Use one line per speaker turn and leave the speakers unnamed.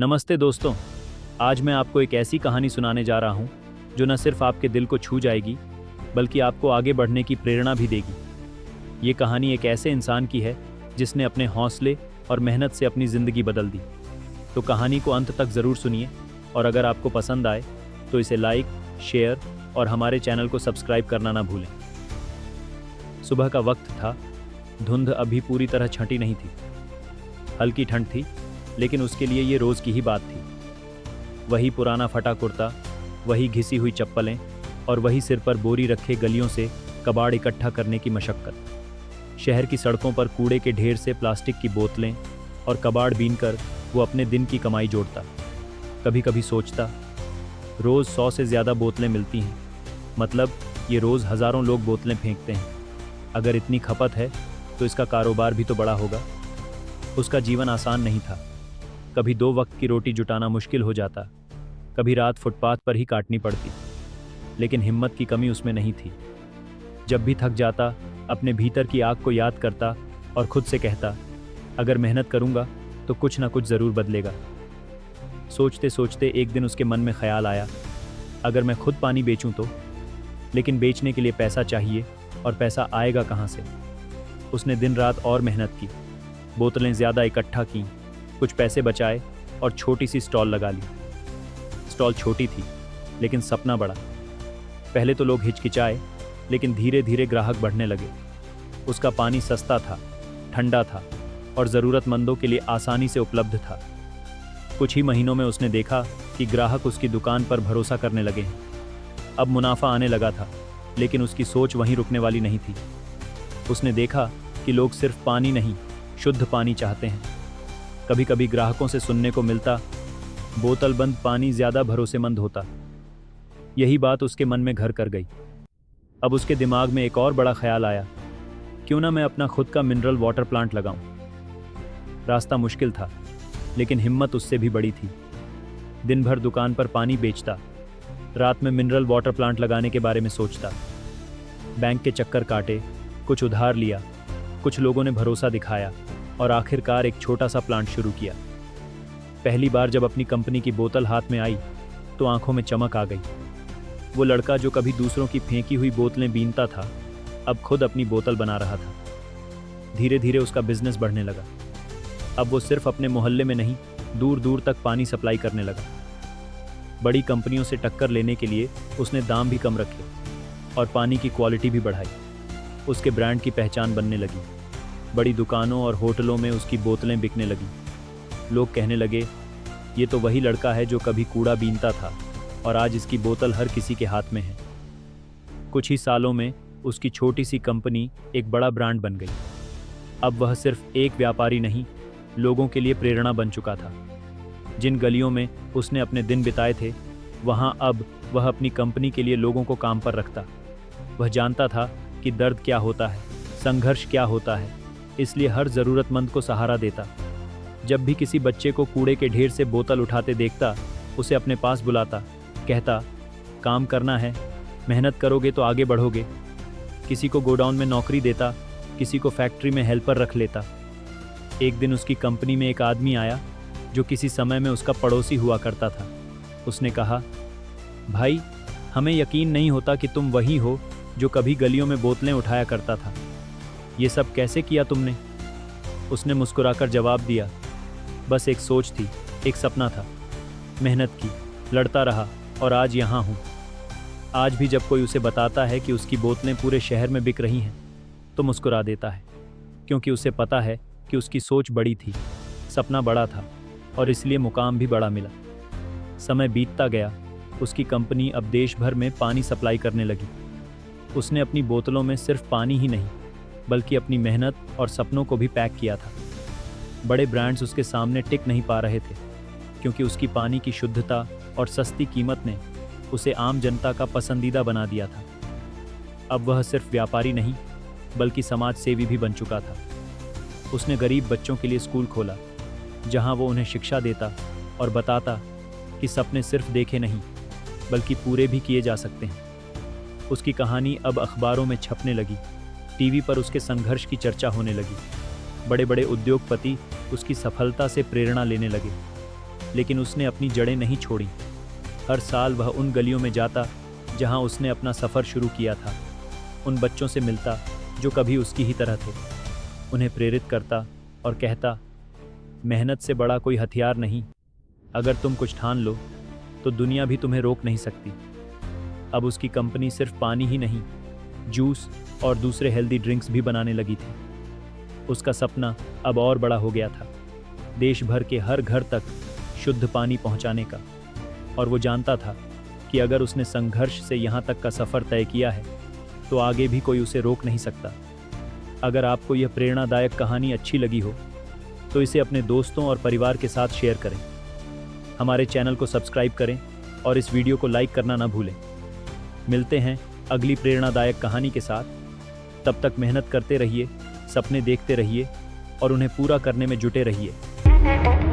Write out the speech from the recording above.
नमस्ते दोस्तों। आज मैं आपको एक ऐसी कहानी सुनाने जा रहा हूँ जो न सिर्फ आपके दिल को छू जाएगी बल्कि आपको आगे बढ़ने की प्रेरणा भी देगी। ये कहानी एक ऐसे इंसान की है जिसने अपने हौसले और मेहनत से अपनी ज़िंदगी बदल दी। तो कहानी को अंत तक ज़रूर सुनिए और अगर आपको पसंद आए तो इसे लाइक, शेयर और हमारे चैनल को सब्सक्राइब करना ना भूलें। सुबह का वक्त था। धुंध अभी पूरी तरह छंटी नहीं थी। हल्की ठंड थी, लेकिन उसके लिए ये रोज़ की ही बात थी। वही पुराना फटा कुर्ता, वही घिसी हुई चप्पलें और वही सिर पर बोरी रखे गलियों से कबाड़ इकट्ठा करने की मशक्क़त। शहर की सड़कों पर कूड़े के ढेर से प्लास्टिक की बोतलें और कबाड़ बीनकर वो अपने दिन की कमाई जोड़ता। कभी कभी सोचता, रोज़ 100 से ज़्यादा बोतलें मिलती हैं, मतलब ये रोज़ हज़ारों लोग बोतलें फेंकते हैं। अगर इतनी खपत है तो इसका कारोबार भी तो बड़ा होगा। उसका जीवन आसान नहीं था। कभी 2 वक्त की रोटी जुटाना मुश्किल हो जाता, कभी रात फुटपाथ पर ही काटनी पड़ती, लेकिन हिम्मत की कमी उसमें नहीं थी। जब भी थक जाता, अपने भीतर की आग को याद करता और खुद से कहता, अगर मेहनत करूंगा तो कुछ ना कुछ ज़रूर बदलेगा। सोचते सोचते एक दिन उसके मन में ख्याल आया, अगर मैं खुद पानी बेचूं तो, लेकिन बेचने के लिए पैसा चाहिए और पैसा आएगा कहाँ से। उसने दिन रात और मेहनत की, बोतलें ज़्यादा इकट्ठा की, कुछ पैसे बचाए और छोटी सी स्टॉल लगा ली। स्टॉल छोटी थी, लेकिन सपना बड़ा। पहले तो लोग हिचकिचाए, लेकिन धीरे धीरे ग्राहक बढ़ने लगे। उसका पानी सस्ता था, ठंडा था और ज़रूरतमंदों के लिए आसानी से उपलब्ध था। कुछ ही महीनों में उसने देखा कि ग्राहक उसकी दुकान पर भरोसा करने लगे हैं। अब मुनाफा आने लगा था, लेकिन उसकी सोच वहीं रुकने वाली नहीं थी। उसने देखा कि लोग सिर्फ पानी नहीं, शुद्ध पानी चाहते हैं। कभी कभी ग्राहकों से सुनने को मिलता, बोतल बंद पानी ज़्यादा भरोसेमंद होता। यही बात उसके मन में घर कर गई। अब उसके दिमाग में एक और बड़ा ख्याल आया, क्यों ना मैं अपना खुद का मिनरल वाटर प्लांट लगाऊं। रास्ता मुश्किल था, लेकिन हिम्मत उससे भी बड़ी थी। दिन भर दुकान पर पानी बेचता, रात में मिनरल वाटर प्लांट लगाने के बारे में सोचता। बैंक के चक्कर काटे, कुछ उधार लिया, कुछ लोगों ने भरोसा दिखाया और आखिरकार एक छोटा सा प्लांट शुरू किया। पहली बार जब अपनी कंपनी की बोतल हाथ में आई तो आंखों में चमक आ गई। वो लड़का जो कभी दूसरों की फेंकी हुई बोतलें बीनता था, अब खुद अपनी बोतल बना रहा था। धीरे धीरे उसका बिजनेस बढ़ने लगा। अब वो सिर्फ अपने मोहल्ले में नहीं, दूर दूर तक पानी सप्लाई करने लगा। बड़ी कंपनियों से टक्कर लेने के लिए उसने दाम भी कम रखे और पानी की क्वालिटी भी बढ़ाई। उसके ब्रांड की पहचान बनने लगी। बड़ी दुकानों और होटलों में उसकी बोतलें बिकने लगी। लोग कहने लगे, ये तो वही लड़का है जो कभी कूड़ा बीनता था और आज इसकी बोतल हर किसी के हाथ में है। कुछ ही सालों में उसकी छोटी सी कंपनी एक बड़ा ब्रांड बन गई। अब वह सिर्फ एक व्यापारी नहीं, लोगों के लिए प्रेरणा बन चुका था। जिन गलियों में उसने अपने दिन बिताए थे, वहाँ अब वह अपनी कंपनी के लिए लोगों को काम पर रखता। वह जानता था कि दर्द क्या होता है, संघर्ष क्या होता है, इसलिए हर ज़रूरतमंद को सहारा देता। जब भी किसी बच्चे को कूड़े के ढेर से बोतल उठाते देखता, उसे अपने पास बुलाता, कहता, काम करना है, मेहनत करोगे तो आगे बढ़ोगे। किसी को गोडाउन में नौकरी देता, किसी को फैक्ट्री में हेल्पर रख लेता। एक दिन उसकी कंपनी में एक आदमी आया जो किसी समय में उसका पड़ोसी हुआ करता था। उसने कहा, भाई, हमें यकीन नहीं होता कि तुम वही हो जो कभी गलियों में बोतलें उठाया करता था। ये सब कैसे किया तुमने? उसने मुस्कुराकर जवाब दिया, बस एक सोच थी, एक सपना था। मेहनत की, लड़ता रहा और आज यहाँ हूँ। आज भी जब कोई उसे बताता है कि उसकी बोतलें पूरे शहर में बिक रही हैं, तो मुस्कुरा देता है, क्योंकि उसे पता है कि उसकी सोच बड़ी थी, सपना बड़ा था और इसलिए मुकाम भी बड़ा मिला। समय बीतता गया। उसकी कंपनी अब देश भर में पानी सप्लाई करने लगी। उसने अपनी बोतलों में सिर्फ पानी ही नहीं, बल्कि अपनी मेहनत और सपनों को भी पैक किया था। बड़े ब्रांड्स उसके सामने टिक नहीं पा रहे थे, क्योंकि उसकी पानी की शुद्धता और सस्ती कीमत ने उसे आम जनता का पसंदीदा बना दिया था। अब वह सिर्फ व्यापारी नहीं, बल्कि समाज सेवी भी बन चुका था। उसने गरीब बच्चों के लिए स्कूल खोला, जहां वो उन्हें शिक्षा देता और बताता कि सपने सिर्फ देखे नहीं, बल्कि पूरे भी किए जा सकते हैं। उसकी कहानी अब अखबारों में छपने लगी, टीवी पर उसके संघर्ष की चर्चा होने लगी। बड़े बड़े उद्योगपति उसकी सफलता से प्रेरणा लेने लगे। लेकिन उसने अपनी जड़ें नहीं छोड़ी। हर साल वह उन गलियों में जाता जहां उसने अपना सफ़र शुरू किया था, उन बच्चों से मिलता जो कभी उसकी ही तरह थे, उन्हें प्रेरित करता और कहता, मेहनत से बड़ा कोई हथियार नहीं, अगर तुम कुछ ठान लो तो दुनिया भी तुम्हें रोक नहीं सकती। अब उसकी कंपनी सिर्फ पानी ही नहीं, जूस और दूसरे हेल्दी ड्रिंक्स भी बनाने लगी थी। उसका सपना अब और बड़ा हो गया था, देश भर के हर घर तक शुद्ध पानी पहुंचाने का। और वो जानता था कि अगर उसने संघर्ष से यहाँ तक का सफ़र तय किया है तो आगे भी कोई उसे रोक नहीं सकता। अगर आपको यह प्रेरणादायक कहानी अच्छी लगी हो तो इसे अपने दोस्तों और परिवार के साथ शेयर करें। हमारे चैनल को सब्सक्राइब करें और इस वीडियो को लाइक करना ना भूलें। मिलते हैं अगली प्रेरणादायक कहानी के साथ। तब तक मेहनत करते रहिए, सपने देखते रहिए और उन्हें पूरा करने में जुटे रहिए।